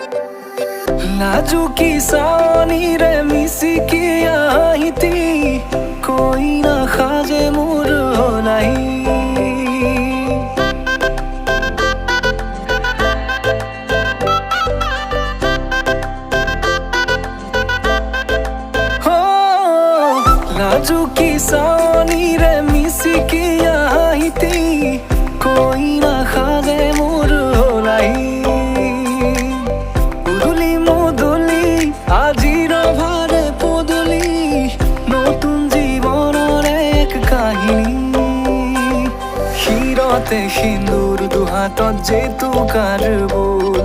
नाजुकी सानी रे मिसिकी आहिती कोई ना खाजे मोर होलाई हो नाजुकी सानी रे मिसिकी आहिती कोई ना खाजे मोर होलाई আজির ভারে পদলি নতুন জীবনের এক কাহিনী শিরতে সিন্দুর দুহাতত যেতু কার বোল